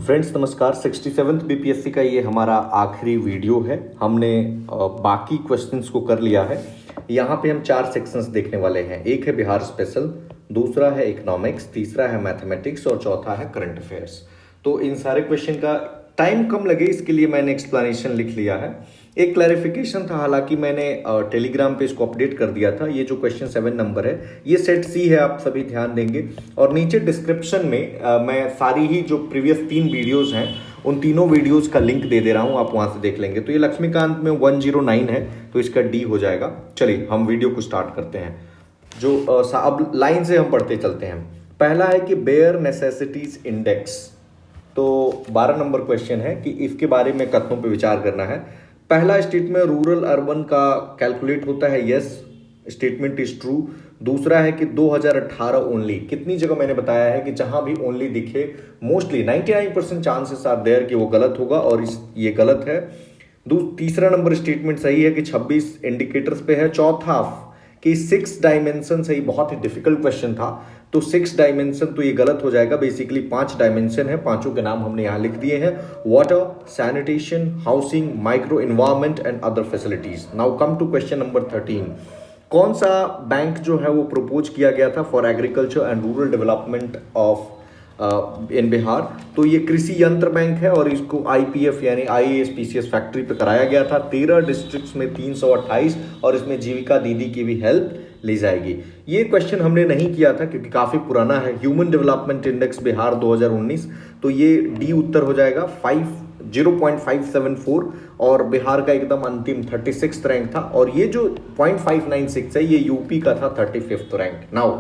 Friends नमस्कार। 67th BPSC का ये हमारा आखिरी वीडियो है। हमने बाकी क्वेश्चंस को कर लिया है। यहाँ पे हम 4 सेक्शंस देखने वाले हैं। एक है बिहार स्पेशल, दूसरा है इकोनॉमिक्स, तीसरा है मैथमेटिक्स और चौथा है करंट अफेयर्स। तो इन सारे क्वेश्चन का टाइम कम लगे इसके लिए मैंने एक्सप्लेनेशन लिख लिया है। एक क्लैरिफिकेशन था, हालांकि मैंने टेलीग्राम पे इसको अपडेट कर दिया था। ये जो क्वेश्चन 7 नंबर है ये सेट सी है, आप सभी ध्यान देंगे। और नीचे डिस्क्रिप्शन में मैं सारी ही जो प्रीवियस 3 वीडियोस हैं उन तीनों वीडियोस का लिंक दे रहा हूं, आप वहां से देख लेंगे। तो ये लक्ष्मीकांत में 109 है तो इसका डी हो जाएगा। चलिए हम वीडियो को स्टार्ट करते हैं। जो अब लाइन से हम पढ़ते चलते हैं। पहला है कि बेयर नेसेसिटीज इंडेक्स। तो 12 नंबर क्वेश्चन है कि इसके बारे में कथनों पे विचार करना है। पहला स्टेटमेंट रूरल अर्बन का कैलकुलेट होता है, यस स्टेटमेंट इज ट्रू। दूसरा है कि 2018 ओनली, कितनी जगह मैंने बताया है कि जहां भी ओनली दिखे मोस्टली 99% चांसेस आर देयर कि वो गलत होगा और ये गलत है। तीसरा नंबर स्टेटमेंट सही है कि 26 इंडिकेटर्स पे है। चौथा कि 6 डायमेंशन सही, बहुत ही डिफिकल्ट क्वेश्चन था तो 6 डायमेंशन तो ये गलत हो जाएगा। बेसिकली 5 डायमेंशन है, पांचों के नाम हमने यहां लिख दिए हैं। Water, sanitation, housing, micro environment and other facilities. Now come to question number 13। कौन सा बैंक जो है वो प्रपोज किया गया था for agriculture and rural development of in Bihar? तो ये कृषि यंत्र बैंक है और इसको आईपीएफ यानी आईएएस पीसीएस फैक्ट्री पे कराया गया था। 13 डिस्ट्रिक्ट्स में 328 और इसमें जीविका दीदी की भी हेल्प ली जाएगी। ये क्वेश्चन हमने नहीं किया था क्योंकि काफी पुराना है। ह्यूमन डेवलपमेंट इंडेक्स बिहार 2019, तो ये डी उत्तर हो जाएगा। 0.574 और बिहार का एकदम अंतिम 36 रैंक था। और ये जो 0.596 है ये यूपी का था 35th rank. Now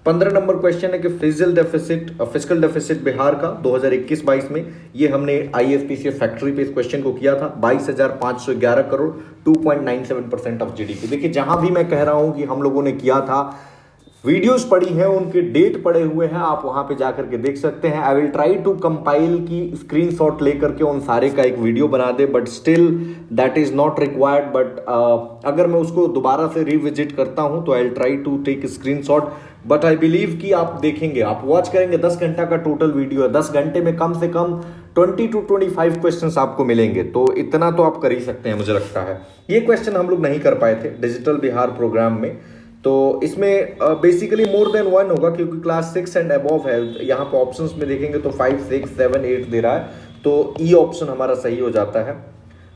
15 number question है कि फिजिकल डेफिसिट बिहार का 2021-22 में, ये हमने आईएसपीसीएस फैक्ट्री पे इस क्वेश्चन को किया था। 22,511 करोड़, 2.97% ऑफ जीडीपी। देखिए जहां भी मैं कह रहा हूं कि हम लोगों ने किया था, वीडियोस पड़ी हैं, उनके डेट पड़े हुए हैं, आप वहां पे जाकर के देख सकते हैं। I will try to compile की स्क्रीनशॉट लेकर के उन सारे का एक वीडियो बना दे, but still that is not required. But अगर मैं उसको दोबारा से रिविजिट करता हूं तो I will try to take screenshot. But I believe कि आप देखेंगे, आप वॉच करेंगे, 10 घंटा का टोटल वीडियो है। 10 घंटे में कम से कम 20 to 25 क्वेश्चन आपको मिलेंगे, तो इतना तो आप कर ही सकते हैं मुझे लगता है। ये क्वेश्चन हम लोग नहीं कर पाए थे डिजिटल बिहार प्रोग्राम में, तो इसमें बेसिकली मोर देन 1 होगा क्योंकि क्लास 6 एंड अबव है। यहाँ पे ऑप्शंस में देखेंगे तो 5, 6, 7, 8 दे रहा है, तो ई ऑप्शन हमारा सही हो जाता है।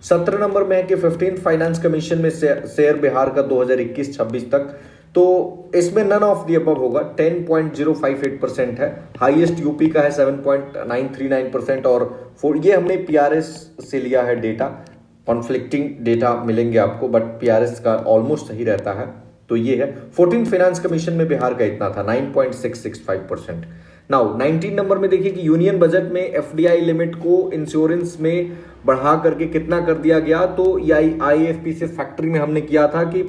17 नंबर में है कि 15th फाइनेंस कमीशन में शेयर बिहार का 2021-26 तक, तो इसमें नन ऑफ दी अबव होगा। 10.058% है। हाईएस्ट यूपी का है 7.939% और ये हमने पीआरएस से लिया है डेटा। कॉन्फ्लिक्टिंग डेटा मिलेंगे आपको बट पीआरएस का ऑलमोस्ट सही रहता है, तो ये है। 14th फाइनेंस कमीशन में बिहार का इतना था 9.665%। नाउ 19 नंबर में देखिए कि यूनियन बजट में एफडीआई लिमिट को इंश्योरेंस में बढ़ा करके कितना कर दिया गया। तो ये आईएफपीसीएस फैक्ट्री में हमने किया था कि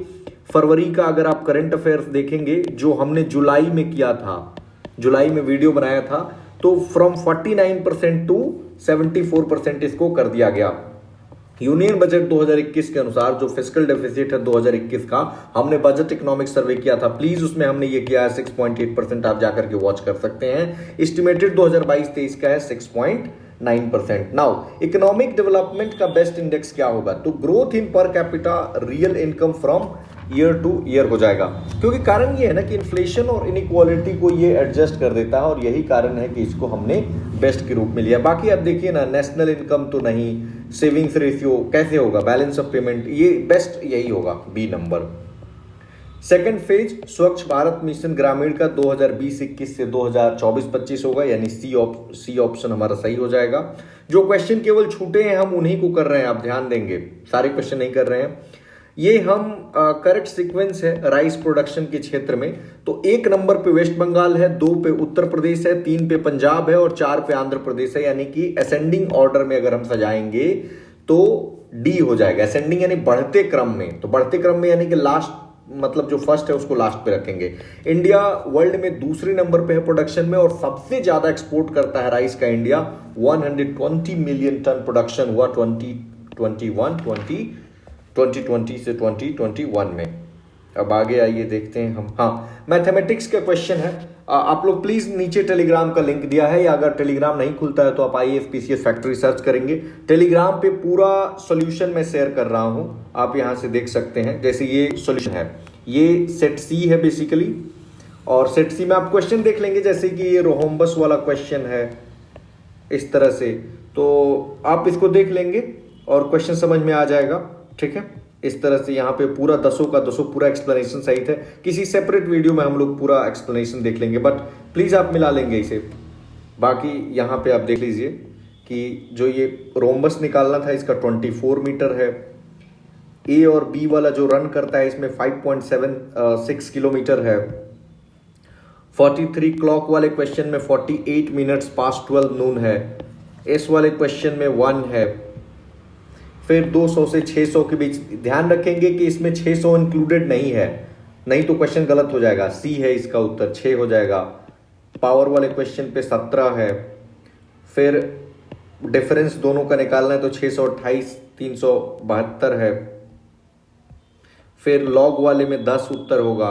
फरवरी का अगर आप करंट अफेयर्स देखेंगे जो हमने जुलाई में किया था, जुलाई में वीडियो बनाया था, तो फ्रॉम 49% टू 74% इसको कर दिया गया। यूनियन बजट 2021 के अनुसार जो फिस्कल डेफिसिट है 2021 का, हमने बजट इकोनॉमिक्स सर्वे किया था, प्लीज उसमें हमने ये किया है 6.8%, आप जाकर के वॉच कर सकते हैं। एस्टिमेटेड 2022-23 का है 6.9%। नाउ इकोनॉमिक डेवलपमेंट का बेस्ट इंडेक्स क्या होगा? तो growth in per capita real income from year two year हो जाएगा, क्योंकि कारण ये है ना कि इन्फ्लेशन और इनइक्वालिटी को ये एडजस्ट कर देता है और यही कारण है कि इसको हमने बेस्ट के रूप में लिया। बाकी आप देखिए ना, नेशनल इनकम तो नहीं, सेविंग्स रेशियो कैसे होगा, बैलेंस ऑफ पेमेंट, ये बेस्ट यही होगा, बी नंबर। सेकंड फेज स्वच्छ भारत मिशन ग्रामीण का 2020-21 से 2024-25 होगा, यानी सी ऑप्शन हमारा सही हो जाएगा। जो क्वेश्चन केवल छूटे हैं हम उन्हीं को कर रहे हैं, आप ध्यान देंगे, सारे क्वेश्चन नहीं कर रहे हैं। ये हम करेक्ट सीक्वेंस है राइस प्रोडक्शन के क्षेत्र में, तो 1 नंबर पे वेस्ट बंगाल है, 2 पे उत्तर प्रदेश है, 3 पे पंजाब है और 4 पे आंध्र प्रदेश है। यानी कि असेंडिंग ऑर्डर में अगर हम सजाएंगे तो डी हो जाएगा। असेंडिंग यानी बढ़ते क्रम में, तो बढ़ते क्रम में यानी कि लास्ट, मतलब जो फर्स्ट है उसको लास्ट पे रखेंगे। इंडिया वर्ल्ड में दूसरे नंबर पे है प्रोडक्शन में और सबसे ज्यादा एक्सपोर्ट करता है राइस का इंडिया। 120 मिलियन टन प्रोडक्शन हुआ 2020 से 2021 में। अब आगे आइए देखते हैं हम। हाँ, मैथमेटिक्स का क्वेश्चन है। आप लोग प्लीज नीचे टेलीग्राम का लिंक दिया है, या अगर टेलीग्राम नहीं खुलता है तो आप IAS-PCS फैक्ट्री सर्च करेंगे। टेलीग्राम पे पूरा सॉल्यूशन मैं शेयर कर रहा हूं, आप यहां से देख सकते हैं। जैसे ये सॉल्यूशन है, ये सेट सी है बेसिकली, और सेट सी में आप क्वेश्चन देख लेंगे, जैसे कि ये रोहोम्बस वाला क्वेश्चन है इस तरह से, तो आप इसको देख लेंगे और क्वेश्चन समझ में आ जाएगा। ठीक है, इस तरह से यहाँ पे पूरा 10 का 10 पूरा एक्सप्लेनेशन सहित है। किसी सेपरेट वीडियो में हम लोग पूरा एक्सप्लेनेशन देख लेंगे, बट प्लीज आप मिला लेंगे इसे। बाकी यहाँ पे आप देख लीजिए कि जो ये रोम्बस निकालना था इसका 24 मीटर है। ए और बी वाला जो रन करता है इसमें 5.76 किलोमीटर है। 43 क्लॉक वाले क्वेश्चन में 48 मिनट्स पास्ट 12 नून है। एस वाले क्वेश्चन में 1 है। फिर 200 से 600 के बीच, ध्यान रखेंगे कि इसमें 600 इंक्लूडेड नहीं है, नहीं तो क्वेश्चन गलत हो जाएगा। सी है इसका उत्तर, 6 हो जाएगा। पावर वाले क्वेश्चन पे 17 है। फिर डिफरेंस दोनों का निकालना है तो 628 372 है। फिर लॉग वाले में 10 उत्तर होगा,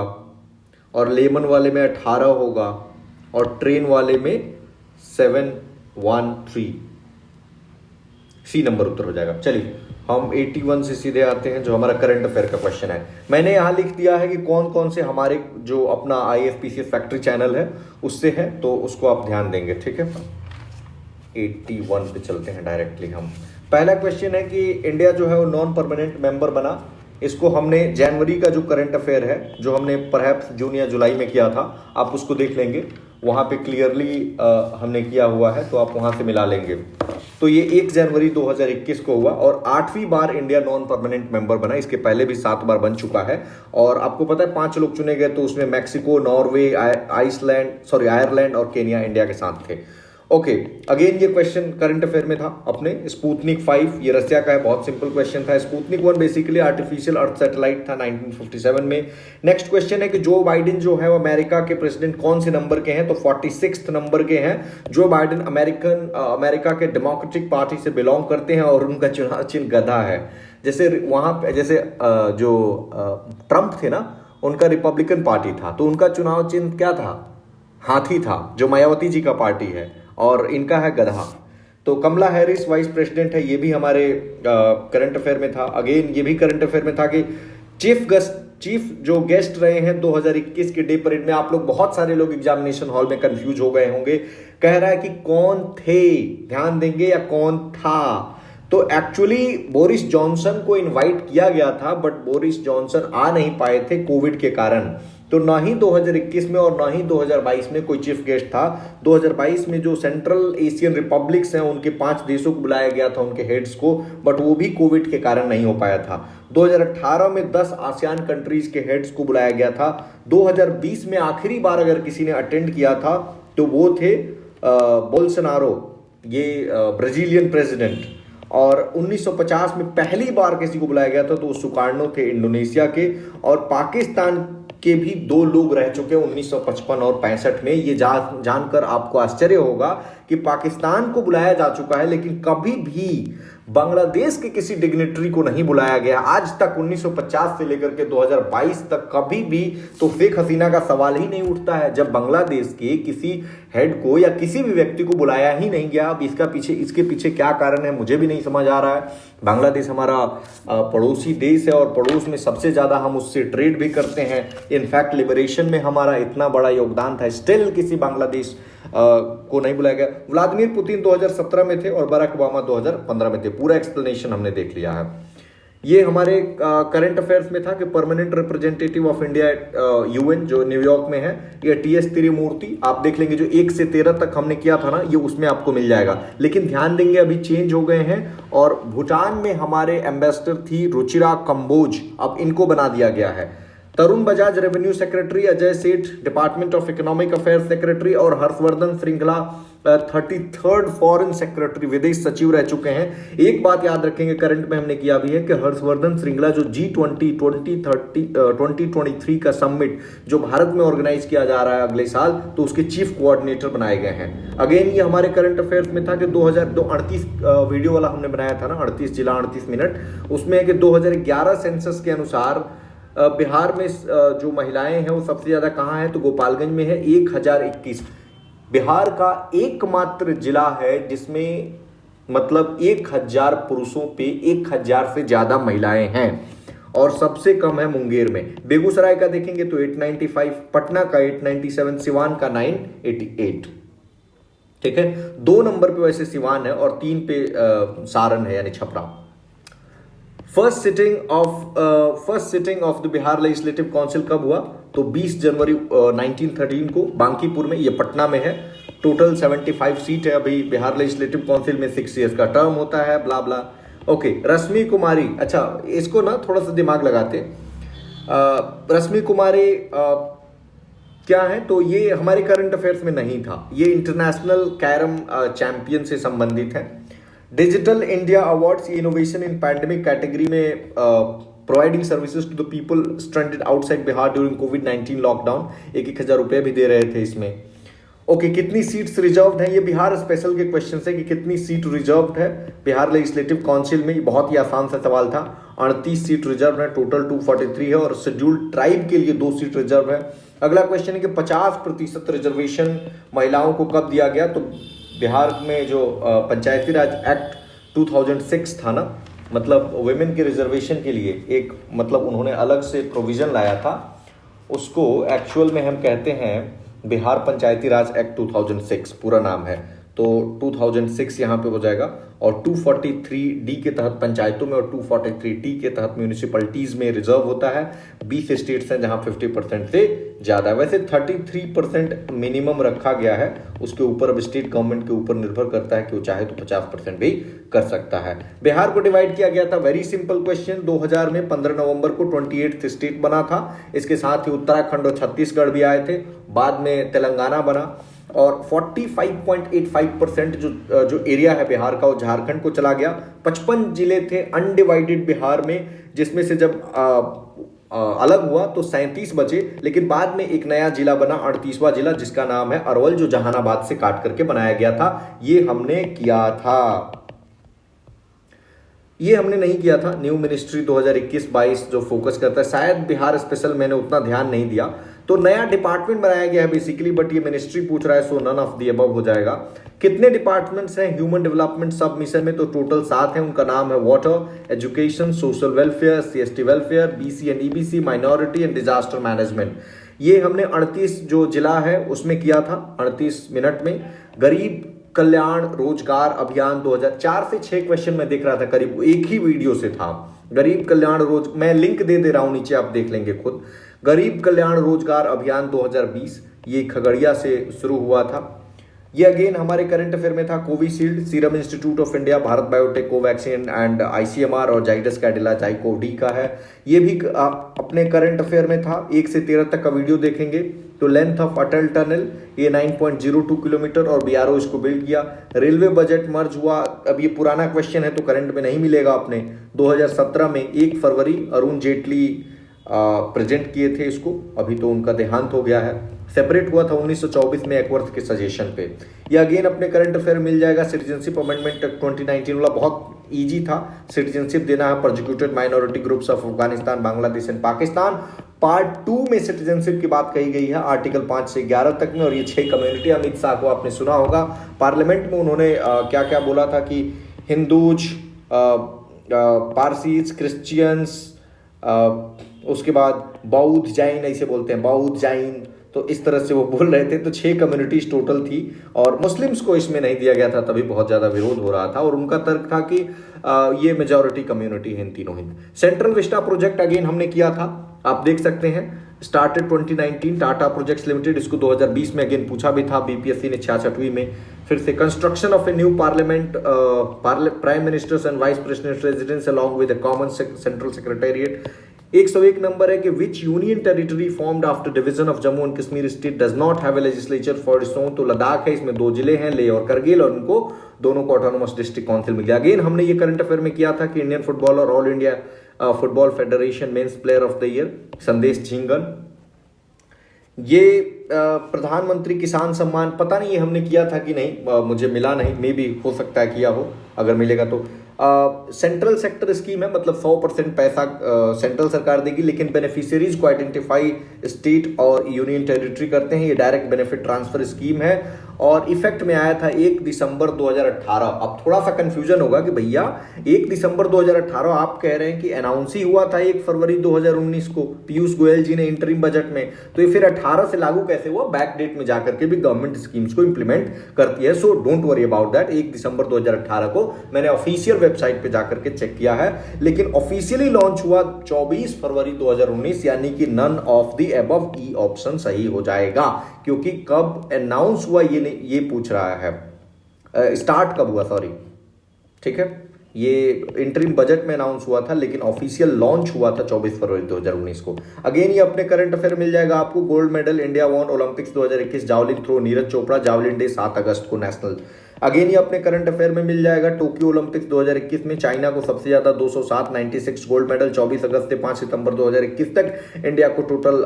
और लेमन वाले में 18 होगा, और ट्रेन वाले में 713। सी नंबर उत्तर हो जाएगा। चलिए हम 81 से सीधे आते हैं, जो हमारा करंट अफेयर का क्वेश्चन है। मैंने यहां लिख दिया है कि कौन कौन से हमारे जो अपना IAS-PCS फैक्ट्री चैनल है उससे है, तो उसको आप ध्यान देंगे। ठीक है, 81 पे चलते हैं डायरेक्टली हम। पहला क्वेश्चन है कि इंडिया जो है वो नॉन परमानेंट मेंबर बना। इसको हमने जनवरी का जो करंट अफेयर है, जो हमने परहैप्स जून या जुलाई में किया था, आप उसको देख लेंगे, वहां पे क्लियरली हमने किया हुआ है, तो आप वहां से मिला लेंगे। तो ये 1 जनवरी 2021 को हुआ, और 8वीं बार इंडिया नॉन परमानेंट मेंबर बना। इसके पहले भी 7 बार बन चुका है, और आपको पता है 5 लोग चुने गए, तो उसमें मैक्सिको, नॉर्वे, आयरलैंड और केनिया इंडिया के साथ थे। ओके, अगेन ये क्वेश्चन करंट अफेयर में था अपने। स्पुतनिक 5 ये रशिया का है, बहुत सिंपल क्वेश्चन था। स्पुतनिक 1 बेसिकली आर्टिफिशियल अर्थ सैटेलाइट था 1957 में। नेक्स्ट क्वेश्चन है कि जो बाइडेन जो है वो अमेरिका के प्रेसिडेंट कौन से नंबर के हैं, तो 46 नंबर के हैं। जो बाइडेन अमेरिका के डेमोक्रेटिक पार्टी से बिलोंग करते हैं, और उनका चुनाव चिन्ह गधा है। जैसे वहां पे जैसे जो ट्रंप थे ना, उनका रिपब्लिकन पार्टी था, तो उनका चुनाव चिन्ह क्या था, हाथी था, जो मायावती जी का पार्टी है, और इनका है गधा। तो कमला हैरिस वाइस प्रेसिडेंट है, ये भी हमारे करंट अफेयर में था। अगेन ये भी करंट अफेयर में था कि चीफ जो गेस्ट रहे हैं 2021 के डे परेड में। आप लोग बहुत सारे लोग एग्जामिनेशन हॉल में कंफ्यूज हो गए होंगे, कह रहा है कि कौन थे, ध्यान देंगे, या कौन था। तो एक्चुअली बोरिस जॉनसन को इनवाइट किया गया था, बट बोरिस जॉनसन आ नहीं पाए थे कोविड के कारण। तो ना ही 2021 में और ना ही 2022 में कोई चीफ गेस्ट था। 2022 में जो सेंट्रल एशियन रिपब्लिक्स हैं उनके 5 देशों को बुलाया गया था, उनके हेड्स को, बट वो भी कोविड के कारण नहीं हो पाया था। 2018 में 10 आसियान कंट्रीज के हेड्स को बुलाया गया था। 2020 में आखिरी बार अगर किसी ने अटेंड किया था तो वो थे बोल्सोनारो, ये ब्राजीलियन प्रेसिडेंट। और 1950 में पहली बार किसी को बुलाया गया था, तो सुकार्नो थे इंडोनेशिया के। और पाकिस्तान के भी 2 लोग रह चुके हैं 1955 और 65 में। ये जानकर आपको आश्चर्य होगा कि पाकिस्तान को बुलाया जा चुका है, लेकिन कभी भी बांग्लादेश के किसी डिग्नेटरी को नहीं बुलाया गया आज तक। 1950 से लेकर के 2022 तक कभी भी तो शेख हसीना का सवाल ही नहीं उठता है, जब बांग्लादेश के किसी हेड को या किसी भी व्यक्ति को बुलाया ही नहीं गया। अब इसके पीछे क्या कारण है मुझे भी नहीं समझ आ रहा है। बांग्लादेश हमारा पड़ोसी देश है, और पड़ोस में सबसे ज्यादा हम उससे ट्रेड भी करते हैं। इनफैक्ट लिबरेशन में हमारा इतना बड़ा योगदान था, स्टिल किसी बांग्लादेश को नहीं बुलाया गया। व्लादिमीर पुतिन 2017 में थे और बराक ओबामा 2015 में थे। पूरा एक्सप्लेनेशन हमने देख लिया है। ये हमारे करंट अफेयर्स में था कि permanent representative of India UN जो न्यूयॉर्क में है, ये TS तिरुमूर्ति। आप देख लेंगे जो 1 से 13 तक हमने किया था ना, ये उसमें आपको मिल जाएगा। लेकिन ध्यान देंगे अभी चेंज हो गए हैं, और भूटान में हमारे एम्बेसडर थी रुचिरा कंबोज, अब इनको बना दिया गया है। तरुण बजाज रेवेन्यू सेक्रेटरी, अजय सेठ department of economic affairs secretary, और Harshvardhan Shringla 33rd foreign secretary, विदेश सचिव रह चुके हैं। एक बात याद रखेंगे, करंट में हमने किया भी है कि हर्षवर्धन श्रृंगला जो G20 2023 का समिट जो भारत में ऑर्गेनाइज किया जा रहा है अगले साल, तो उसके चीफ कोऑर्डिनेटर बनाए गए हैं। अगेन ये हमारे करंट अफेयर्स में था कि 2038 वीडियो वाला हमने बनाया था ना, 38 जिला 38 मिनट, उसमें है कि 2011 सेंसस के अनुसार बिहार में जो महिलाएं हैं वो सबसे ज्यादा कहाँ है, तो गोपालगंज में है 1021। बिहार का एकमात्र जिला है जिसमें मतलब 1000 पुरुषों पे 1000 से ज्यादा महिलाएं हैं, और सबसे कम है मुंगेर में। बेगूसराय का देखेंगे तो 895, पटना का 897, सिवान का 988। ठीक है, 2 नंबर पे वैसे सिवान है और 3 पे सारण है यानी Chhapra. First sitting of the Bihar legislative council कब हुआ, तो 20 जनवरी 1913 को बांकीपुर में, ये पटना में है। टोटल 75 सीट है। अभी बिहार लेजिस्लेटिव काउंसिल में 6 ईयर्स का टर्म होता है, ब्ला ब्ला। ओके, रश्मि कुमारी, अच्छा इसको ना थोड़ा सा दिमाग लगाते। रश्मि कुमारी क्या है, तो ये हमारे करंट अफेयर्स में नहीं था, ये इंटरनेशनल कैरम चैंपियन से संबंधित है। Digital India awards innovation in pandemic category में providing services to the people stranded outside Bihar during कोविड-19 लॉकडाउन, 1,000 रुपए भी दे रहे थे इसमें। ओके, कितनी सीट्स रिजर्व्ड है, ये बिहार स्पेशल के क्वेश्चन है कि कितनी सीट रिजर्व्ड है बिहार लेजिस्लेटिव काउंसिल में। बहुत ही आसान सा सवाल था। 38 सीट रिजर्व है, टोटल 243 है, और शेड्यूल्ड ट्राइब के लिए 2 सीट रिजर्व है। अगला क्वेश्चन है कि 50% रिजर्वेशन महिलाओं को कब दिया गया, तो बिहार में जो पंचायती राज एक्ट 2006 था ना, मतलब वुमेन के रिजर्वेशन के लिए एक मतलब उन्होंने अलग से प्रोविजन लाया था, उसको एक्चुअल में हम कहते हैं बिहार पंचायती राज एक्ट 2006 पूरा नाम है। तो 2006 यहाँ पे हो जाएगा, और 243D के तहत पंचायतों में और 243T के तहत म्यूनिसिपैलिटीज में रिजर्व होता है। 20 स्टेट्स हैं जहाँ 50% से ज़्यादा। वैसे 33% मिनिमम रखा गया है, उसके ऊपर अब स्टेट गवर्नमेंट के ऊपर निर्भर करता है कि वो चाहे तो 50% भी कर सकता है। बिहार को डिवाइड किया गया था, वेरी सिंपल क्वेश्चन, 2000 में 15 नवंबर को 28th स्टेट बना था। इसके साथ ही उत्तराखंड और छत्तीसगढ़ भी आए थे, बाद में तेलंगाना बना। और 45.85% जो एरिया है बिहार का वो झारखंड को चला गया। 55 जिले थे अनडिवाइडेड बिहार में, जिसमें से जब अलग हुआ तो 37 बचे, लेकिन बाद में एक नया जिला बना 38वां जिला, जिसका नाम है अरवल, जो जहानाबाद से काट करके बनाया गया था। ये हमने किया था, ये हमने नहीं किया था। न्यू मिनिस्ट्री 2021-22 जो फोकस करता है, शायद बिहार स्पेशल मैंने उतना ध्यान नहीं दिया। तो नया डिपार्टमेंट बनाया गया है बेसिकली, बट ये मिनिस्ट्री पूछ रहा है, सो नन ऑफ द अबव हो जाएगा। कितने डिपार्टमेंट्स हैं ह्यूमन डेवलपमेंट सब मिशन में, तो टोटल 7 हैं। उनका नाम है water, education, social welfare, CST welfare, BC and EBC, minority and disaster management. ये हमने 38 जो जिला है उसमें किया था 38 मिनट में। गरीब कल्याण रोजगार अभियान 2004 से 6 क्वेश्चन मैं देख रहा था, करीब एक ही वीडियो से था। गरीब कल्याण मैं लिंक दे रहा हूं नीचे, आप देख लेंगे खुद। गरीब कल्याण रोजगार अभियान 2020, ये खगड़िया से शुरू हुआ था। ये अगेन हमारे करंट अफेयर में था। Covishield, serum institute of India, Bharat biotech, Covaxin and ICMR, और जाइडस कैडिला जाइकोव-डी का है। ये भी अपने करंट अफेयर में था। 1 से 13 तक का वीडियो देखेंगे तो लेंथ ऑफ अटल टनल ये 9.02 किलोमीटर, और BRO इसको बिल्ड किया। रेलवे बजट मर्ज हुआ, अब ये पुराना क्वेश्चन है तो करंट में नहीं मिलेगा अपने। 2017 में 1 फरवरी अरुण जेटली प्रेजेंट किए थे इसको, अभी तो उनका देहांत हो गया है। सेपरेट हुआ था 1924 में एकवर्थ के सजेशन पे। ये अगेन अपने करंट अफेयर मिल जाएगा। सिटीजनशिप अमेंडमेंट 2019 वाला बहुत इजी था। सिटीजनशिप देना है persecuted minority groups of Afghanistan, Bangladesh and Pakistan. Part 2 में सिटीजनशिप की बात कही गई है आर्टिकल 5 से 11 तक में, और ये 6 कम्युनिटी। अमित शाह को आपने सुना होगा, पार्लियामेंट में उन्होंने क्या क्या बोला था कि हिंदूज, पारसीज, क्रिश्चियंस, उसके बाद बौद्ध, जैन, ऐसे बोलते हैं बौद्ध, जैन, तो इस तरह से वो बोल रहे थे। तो 6 कम्युनिटीज टोटल थी, और मुस्लिम्स को इसमें नहीं दिया गया था, तभी बहुत ज़्यादा विरोध हो रहा था। और उनका तर्क था कि ये मेजॉरिटी कम्युनिटी है इन तीनों ही। सेंट्रल विस्टा प्रोजेक्ट अगेन हमने किया था, आप देख सकते हैं। स्टार्टेड 2019, टाटा प्रोजेक्ट्स लिमिटेड, इसको 2020 में अगेन पूछा भी था BPSC ने 66वीं में। फिर से construction of a new parliament, prime ministers and vice president residence along with a common central secretariat. 101 number है कि विच union territory formed after division of Jammu and Kashmir state does not have a legislature for its own, तो लद्दाख है, इसमें 2 जिले हैं, लेह और करगिल, और उनको दोनों को ऑटोनोमस डिस्ट्रिक्ट काउंसिल मिल गया। अगेन हमने ये करंट अफेयर में किया था कि इंडियन फुटबॉल और all India football federation men's player of the year संदेश झिंगन। ये प्रधानमंत्री किसान सम्मान, पता नहीं ये हमने किया था कि नहीं, मुझे मिला नहीं, मे भी हो सकता है किया हो, अगर मिलेगा तो। सेंट्रल सेक्टर स्कीम है, मतलब 100% पैसा सेंट्रल सरकार देगी, लेकिन बेनिफिशियरीज को आइडेंटिफाई स्टेट और यूनियन टेरिटरी करते हैं। ये डायरेक्ट बेनिफिट ट्रांसफर स्कीम है और इफेक्ट में आया था 1 दिसंबर 2018। अब थोड़ा सा कंफ्यूजन होगा कि भैया 1 दिसंबर 2018 आप कह रहे हैं कि अनाउंस ही हुआ था 1 फरवरी 2019 को पीयूष गोयल जी ने इंटरिम बजट में, तो ये फिर 18 से लागू कैसे हुआ? बैक डेट में जाकर के भी गवर्नमेंट स्कीम्स को इंप्लीमेंट करती है। So don't worry about that. 1 दिसंबर 2018 को मैंने ऑफिशियल वेबसाइट पे जाकर के चेक किया है, लेकिन ऑफिशियली लॉन्च हुआ 24 फरवरी 2019, यानी कि none of the above E option सही हो जाएगा, क्योंकि कब अनाउंस हुआ ये पूछ रहा है, स्टार्ट कब हुआ, सॉरी, ठीक है। ये इंटरिम बजट में अनाउंस हुआ था, लेकिन ऑफिशियल लॉन्च हुआ था 24 फरवरी 2019 को। अगेन ये अपने करंट अफेयर मिल जाएगा आपको। Gold medal India won Olympics 2021 javelin throw, Neeraj Chopra, javelin day 7 अगस्त को नेशनल। अगेन ये अपने करंट अफेयर में मिल जाएगा। टोक्यो ओलंपिक्स 2021 में चाइना को सबसे ज्यादा 207 96 गोल्ड मेडल 24 अगस्त से 5 सितंबर 2021 तक। इंडिया को टोटल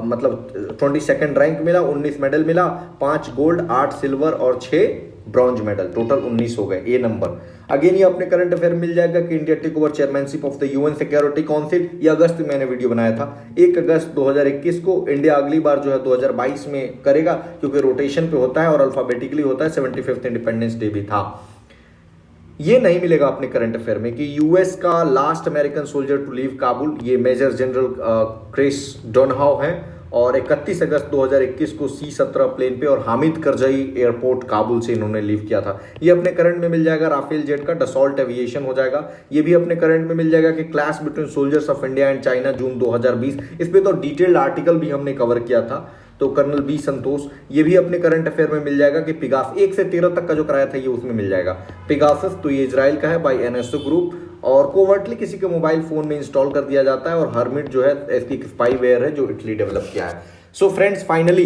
मतलब 22nd रैंक मिला, 19 मेडल मिला, 5 गोल्ड, 8 सिल्वर और 6 ब्रॉन्ज मेडल, टोटल 19 हो गए, ए नंबर। अगेन ये अपने करंट अफेयर मिल जाएगा कि India take over chairmanship of the UN security council. ये अगस्त में मैंने वीडियो बनाया था, 1 अगस्त 2021 को। इंडिया अगली बार जो है 2022 में करेगा, क्योंकि रोटेशन पे होता है और अल्फाबेटिकली होता है। 75th इंडिपेंडेंस डे भी था। ये नहीं मिलेगा अपने करंट अफेयर में कि यूएस का last American soldier to leave Kabul, ये मेजर जनरल क्रिस डोनहाउ हैं, और 31 अगस्त 2021 को C-17 प्लेन पे और हामिद करजई एयरपोर्ट काबुल से इन्होंने लीव किया था। ये अपने करंट में मिल जाएगा। राफेल जेट का डसॉल्ट एविएशन हो जाएगा। ये भी अपने करंट में मिल जाएगा कि clash between soldiers of India and China June 2020। इस पे तो डिटेल्ड आर्टिकल भी हमने कवर किया था, तो कर्नल बी संतोष। ये भी अपने करंट अफेयर में मिल जाएगा कि पिगास 1 से 13 तक का जो कराया था ये उसमें मिल जाएगा। पिगासस तो ये इजराइल का है बाय एनएसओ ग्रुप, और कोवर्टली किसी के मोबाइल फोन में इंस्टॉल कर दिया जाता है। और हर्मिट जो है इसकी स्पाईवेयर है जो इटली डेवलप किया है। सो फ्रेंड्स, फाइनली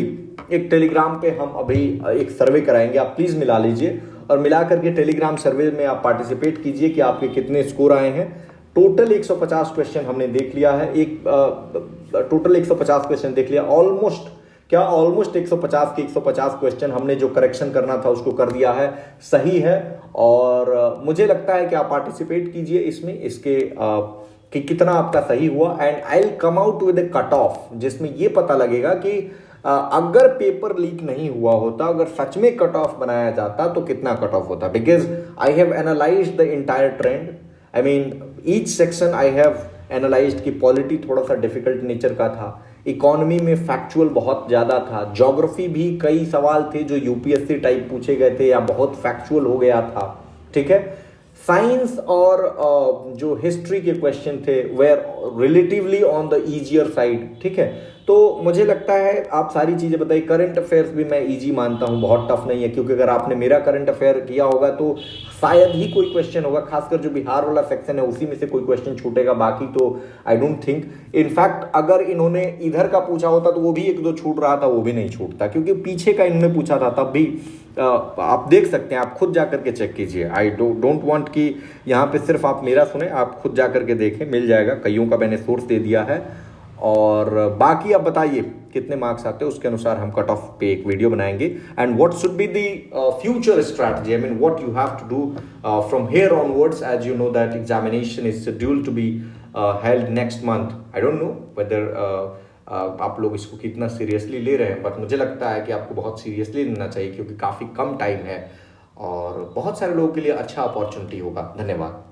एक टेलीग्राम पे हम अभी एक सर्वे कराएंगे, आप प्लीज मिला लीजिए, और मिला करके टेलीग्राम सर्वे में आप पार्टिसिपेट कीजिए कि आपके कितने स्कोर आए हैं। टोटल 150 क्वेश्चन हमने देख लिया है। टोटल 150 क्वेश्चन देख लिया, ऑलमोस्ट 150 के 150 क्वेश्चन हमने जो करेक्शन करना था उसको कर दिया है, सही है। और मुझे लगता है कि आप पार्टिसिपेट कीजिए इसमें, इसके कि कितना आपका सही हुआ, and I will come out with cut off, जिसमें ये पता लगेगा कि अगर पेपर लीक नहीं हुआ होता, अगर सच में कट ऑफ बनाया जाता तो कितना कट ऑफ होता। Because I have analysed the entire trend, I mean each section I have analysed कि पॉलिटी थोड़ा सा डिफिकल्ट नेचर का था, इकोनॉमी में फैक्चुअल बहुत ज़्यादा था, ज्योग्राफी भी कई सवाल थे जो यूपीएससी टाइप पूछे गए थे या बहुत फैक्चुअल हो गया था, ठीक है। साइंस और जो हिस्ट्री के क्वेश्चन थे were relatively on the easier side, ठीक है। तो मुझे लगता है आप सारी चीज़ें बताइए। करंट अफेयर्स भी मैं इजी मानता हूँ, बहुत टफ नहीं है, क्योंकि अगर आपने मेरा करंट अफेयर किया होगा तो शायद ही कोई क्वेश्चन होगा, खासकर जो बिहार वाला सेक्शन है उसी में से कोई क्वेश्चन छूटेगा, बाकी तो आई डोंट थिंक। इनफैक्ट अगर इन्होंने इधर का पूछा होता तो वो भी 1-2 छूट रहा था, वो भी नहीं छूटता, क्योंकि पीछे का इन्होंने पूछा था तब भी। आप देख सकते हैं, आप खुद जाकर के चेक कीजिए। आई डोंट वांट कि यहाँ पे सिर्फ आप मेरा सुने, आप खुद जाकर के देखें, मिल जाएगा, कईयों का मैंने सोर्स दे दिया है। और बाकी आप बताइए कितने मार्क्स आते हैं, उसके अनुसार हम कट ऑफ पे एक वीडियो बनाएंगे। And what should be the future strategy, I mean what you have to do from here onwards, as you know that examination is scheduled to be held next month. I don't know whether आप लोग इसको कितना seriously ले रहे हैं, but मुझे लगता है कि आपको बहुत सीरियसली लेना चाहिए, क्योंकि काफ़ी कम टाइम है और बहुत सारे लोगों के लिए अच्छा अपॉर्चुनिटी होगा। धन्यवाद।